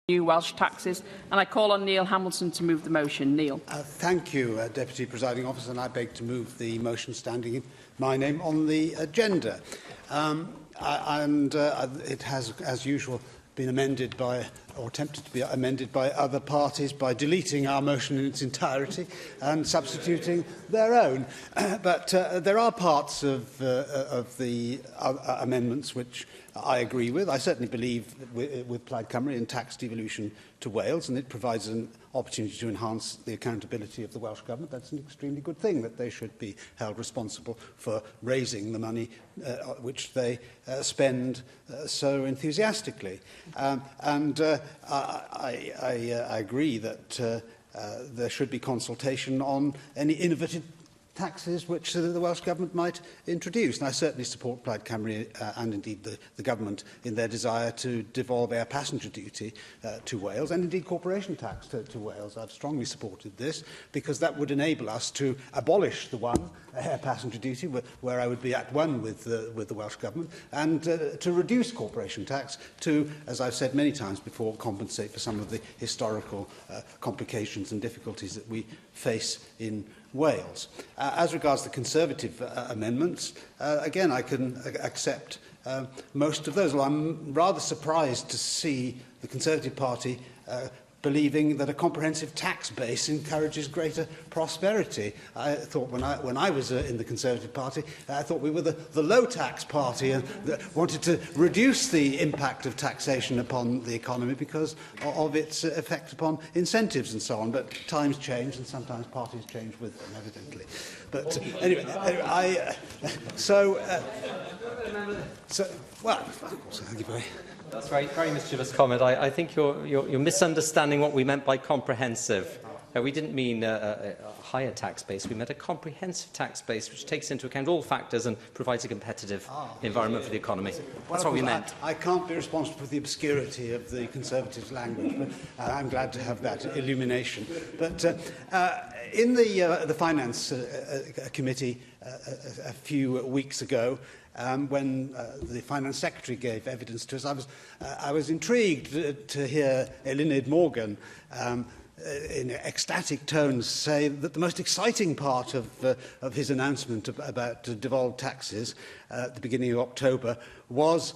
new Welsh taxes, and I call on Neil Hamilton to move the motion. Neil. Thank you, Deputy Presiding Officer, and I beg to move the motion standing in my name on the agenda. It has, as usual, been amended by, or attempted to be amended by other parties by deleting our motion in its entirety and substituting their own. But there are parts of the amendments which I agree with. I certainly believe with Plaid Cymru in tax devolution to Wales, and it provides an opportunity to enhance the accountability of the Welsh Government. That's an extremely good thing, that they should be held responsible for raising the money which they spend so enthusiastically. I agree that there should be consultation on any innovative taxes which the Welsh Government might introduce. And I certainly support Plaid Cymru and indeed the Government in their desire to devolve air passenger duty to Wales, and indeed corporation tax to Wales. I've strongly supported this because that would enable us to abolish the one air passenger duty, where I would be at one with the Welsh Government, and to reduce corporation tax to, as I've said many times before, compensate for some of the historical complications and difficulties that we face in Wales. As regards the Conservative amendments, again, I can accept most of those. Well, I'm rather surprised to see the Conservative Party believing that a comprehensive tax base encourages greater prosperity. I thought when I was in the Conservative Party, I thought we were the low-tax party and wanted to reduce the impact of taxation upon the economy because of its effect upon incentives and so on. But times change, and sometimes parties change with them, evidently. But anyway, well, of course, thank you very much. That's right. Very mischievous comment. I think you're misunderstanding what we meant by comprehensive. We didn't mean a higher tax base. We meant a comprehensive tax base which takes into account all factors and provides a competitive environment for the economy. That's what we meant. I can't be responsible for the obscurity of the Conservatives' language, but I'm glad to have that illumination. But in the Finance Committee a few weeks ago, when the Finance Secretary gave evidence to us, I was intrigued to hear Eluned Morgan in ecstatic tones say that the most exciting part of his announcement about devolved taxes at the beginning of October was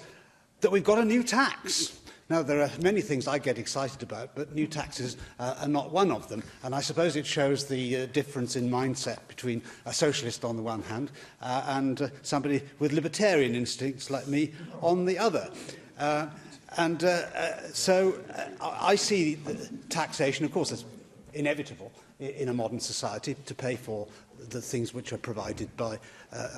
that we've got a new tax. Now, there are many things I get excited about, but new taxes are not one of them. And I suppose it shows the difference in mindset between a socialist on the one hand and somebody with libertarian instincts like me on the other. So I see taxation, of course, as inevitable in a modern society to pay for the things which are provided by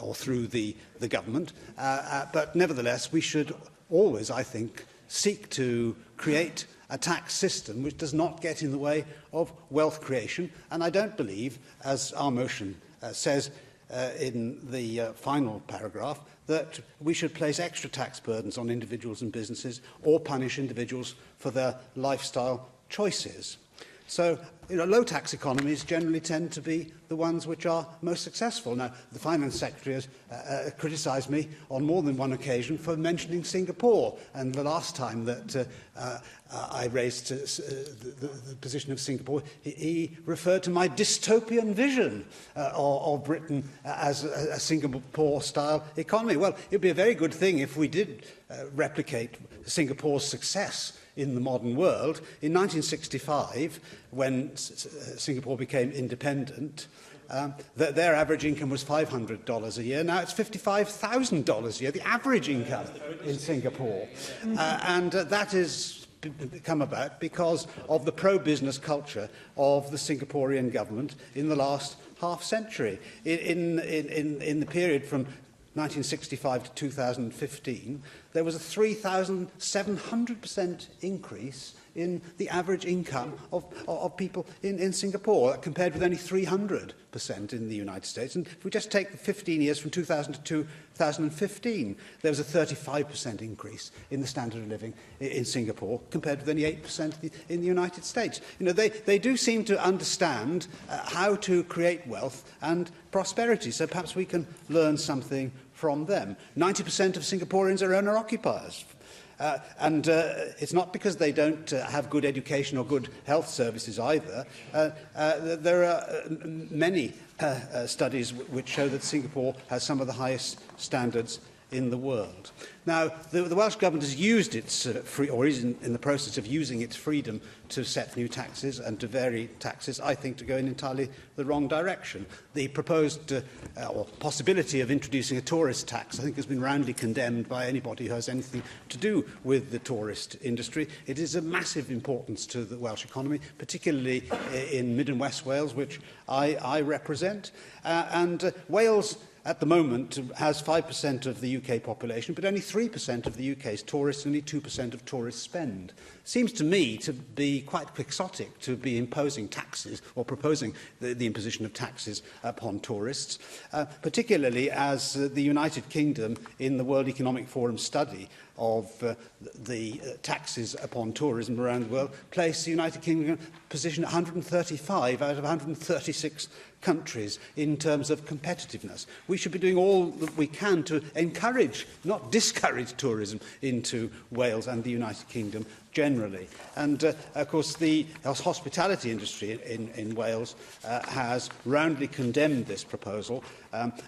or through the government. But nevertheless, we should always, I think, seek to create a tax system which does not get in the way of wealth creation. And I don't believe, as our motion says in the final paragraph, that we should place extra tax burdens on individuals and businesses or punish individuals for their lifestyle choices. So, low tax economies generally tend to be the ones which are most successful. Now, the Finance Secretary has criticised me on more than one occasion for mentioning Singapore. And the last time that I raised the position of Singapore, he referred to my dystopian vision of Britain as a Singapore-style economy. Well, it would be a very good thing if we did replicate Singapore's success in the modern world. In 1965, when Singapore became independent, their average income was $500 a year. Now it's $55,000 a year, the average income in Singapore. And that has come about because of the pro-business culture of the Singaporean government in the last half-century. In the period from 1965 to 2015, there was a 3,700% increase in the average income of people in Singapore, compared with only 300% in the United States. And if we just take the 15 years from 2000 to 2015, there was a 35% increase in the standard of living in Singapore, compared with only 8% in the United States. They do seem to understand how to create wealth and prosperity, so perhaps we can learn something from them. 90% of Singaporeans are owner-occupiers. It's not because they don't have good education or good health services either. There are many studies which show that Singapore has some of the highest standards in the world. Now, the Welsh Government has used its or is in the process of using its freedom to set new taxes and to vary taxes, I think, to go in entirely the wrong direction. The proposed or possibility of introducing a tourist tax, I think, has been roundly condemned by anybody who has anything to do with the tourist industry. It is of massive importance to the Welsh economy, particularly in Mid and West Wales, which I represent. Wales, at the moment, has 5% of the UK population, but only 3% of the UK's tourists and only 2% of tourist spend. Seems to me to be quite quixotic to be imposing taxes or proposing the imposition of taxes upon tourists, particularly as the United Kingdom, in the World Economic Forum study of the taxes upon tourism around the world, place the United Kingdom position 135 out of 136 countries in terms of competitiveness. We should be doing all that we can to encourage, not discourage, tourism into Wales and the United Kingdom generally. And, of course, the hospitality industry in Wales has roundly condemned this proposal.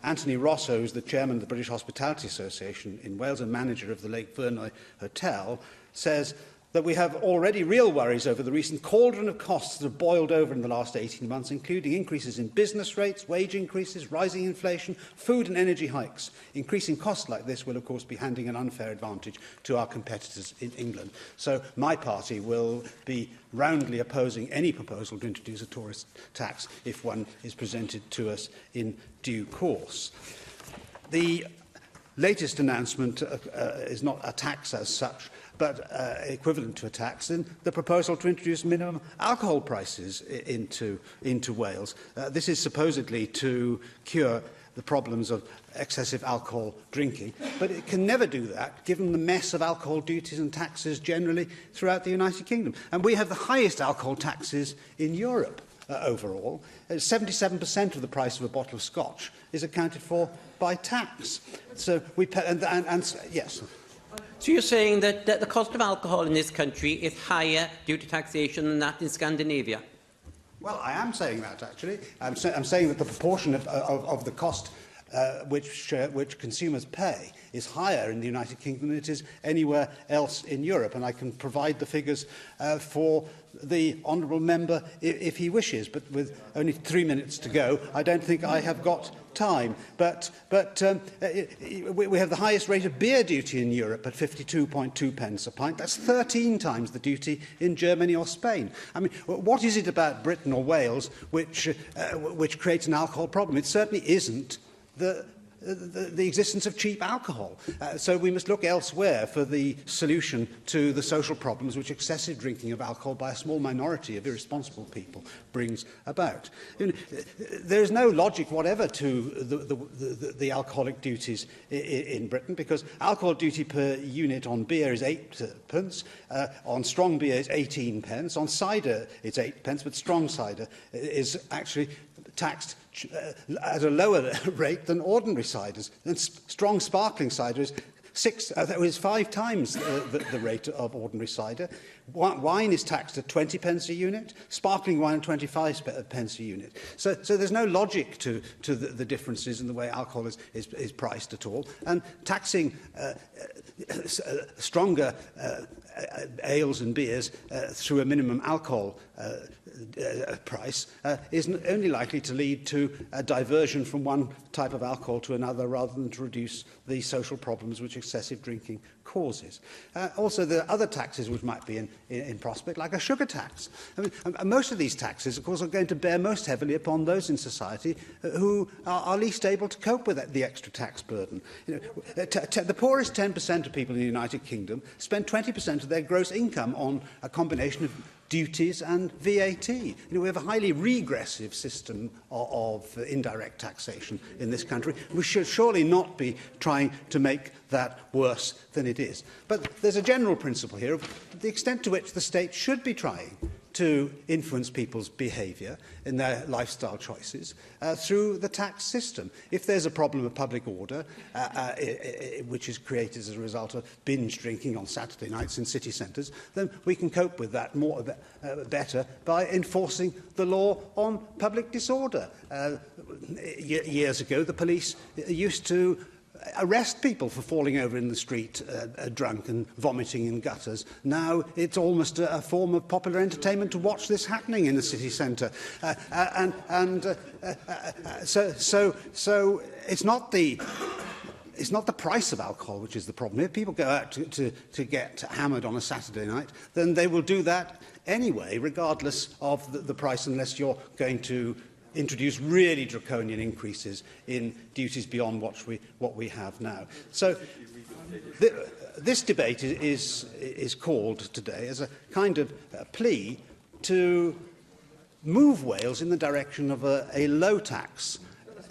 Anthony Rosso, who is the chairman of the British Hospitality Association in Wales and manager of the Lake Vyrnwy Hotel, says that we have already real worries over the recent cauldron of costs that have boiled over in the last 18 months, including increases in business rates, wage increases, rising inflation, food and energy hikes. Increasing costs like this will, of course, be handing an unfair advantage to our competitors in England. So my party will be roundly opposing any proposal to introduce a tourist tax if one is presented to us in due course. The latest announcement is not a tax as such, but equivalent to a tax, in the proposal to introduce minimum alcohol prices into Wales. This is supposedly to cure the problems of excessive alcohol drinking, but it can never do that given the mess of alcohol duties and taxes generally throughout the United Kingdom. And we have the highest alcohol taxes in Europe overall. 77% of the price of a bottle of scotch is accounted for by tax. So we pay, yes. So you're saying that the cost of alcohol in this country is higher due to taxation than that in Scandinavia? Well, I am saying that, actually. I'm saying that the proportion of the cost which consumers pay is higher in the United Kingdom than it is anywhere else in Europe. And I can provide the figures for the honourable member if he wishes. But with only 3 minutes to go, I don't think I have got time. But we have the highest rate of beer duty in Europe at 52.2 pence a pint. That's 13 times the duty in Germany or Spain. I mean, what is it about Britain or Wales which creates an alcohol problem? It certainly isn't the existence of cheap alcohol. So we must look elsewhere for the solution to the social problems which excessive drinking of alcohol by a small minority of irresponsible people brings about. You know, there is no logic whatever to the alcoholic duties in Britain, because alcohol duty per unit on beer is 8 pence, on strong beer is 18 pence, on cider it's 8 pence, but strong cider is actually taxed at a lower rate than ordinary ciders. And strong sparkling cider is 5 times the rate of ordinary cider. Wine is taxed at 20 pence a unit, sparkling wine at 25 pence a unit. So there's no logic to the differences in the way alcohol is priced at all. And taxing stronger ales and beers through a minimum alcohol price is only likely to lead to a diversion from one type of alcohol to another rather than to reduce the social problems which excessive drinking causes. Also, there are other taxes which might be in prospect, like a sugar tax. I mean, most of these taxes, of course, are going to bear most heavily upon those in society who are least able to cope with the extra tax burden. You know, the poorest 10% of people in the United Kingdom spend 20% of their gross income on a combination of duties and VAT. You know, we have a highly regressive system of indirect taxation in this country. We should surely not be trying to make that worse than it is. But there's a general principle here of the extent to which the state should be trying to influence people's behaviour in their lifestyle choices through the tax system. If there's a problem of public order, which is created as a result of binge drinking on Saturday nights in city centres, then we can cope with that better by enforcing the law on public disorder. Years ago, the police used to arrest people for falling over in the street drunk and vomiting in gutters. Now it's almost a form of popular entertainment to watch this happening in the city centre. So it's not the price of alcohol which is the problem. If people go out to get hammered on a Saturday night, then they will do that anyway, regardless of the price, unless you're going to introduce really draconian increases in duties beyond what we have now. So this debate is called today as a kind of plea to move Wales in the direction of a low-tax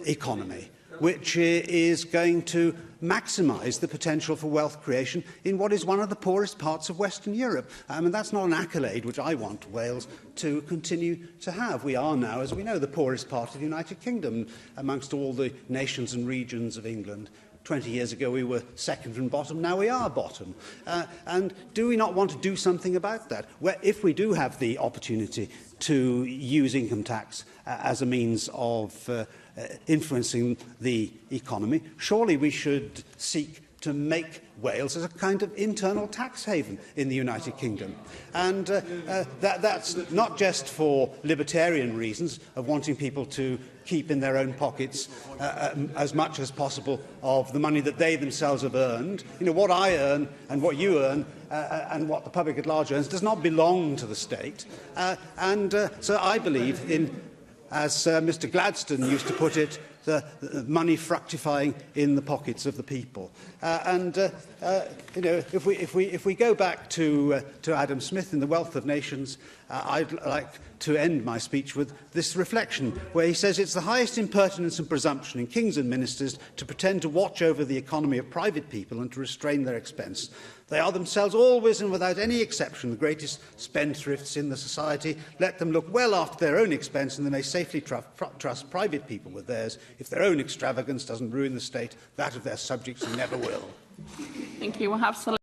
economy, which is going to maximise the potential for wealth creation in what is one of the poorest parts of Western Europe. And that's not an accolade which I want Wales to continue to have. We are now, as we know, the poorest part of the United Kingdom amongst all the nations and regions of England. 20 years ago we were second from bottom, now we are bottom. And do we not want to do something about that? If we do have the opportunity to use income tax as a means of influencing the economy, surely we should seek to make Wales as a kind of internal tax haven in the United Kingdom. And that's not just for libertarian reasons of wanting people to keep in their own pockets as much as possible of the money that they themselves have earned. You know, what I earn and what you earn and what the public at large earns does not belong to the state. So I believe in, as Mr Gladstone used to put it, the money fructifying in the pockets of the people. You know, if we go back to Adam Smith in The Wealth of Nations, I'd like to end my speech with this reflection, where he says it's the highest impertinence and presumption in kings and ministers to pretend to watch over the economy of private people and to restrain their expense. They are themselves always and without any exception the greatest spendthrifts in the society. Let them look well after their own expense, and they may safely trust private people with theirs. If their own extravagance doesn't ruin the state, that of their subjects never will. Thank you. We'll have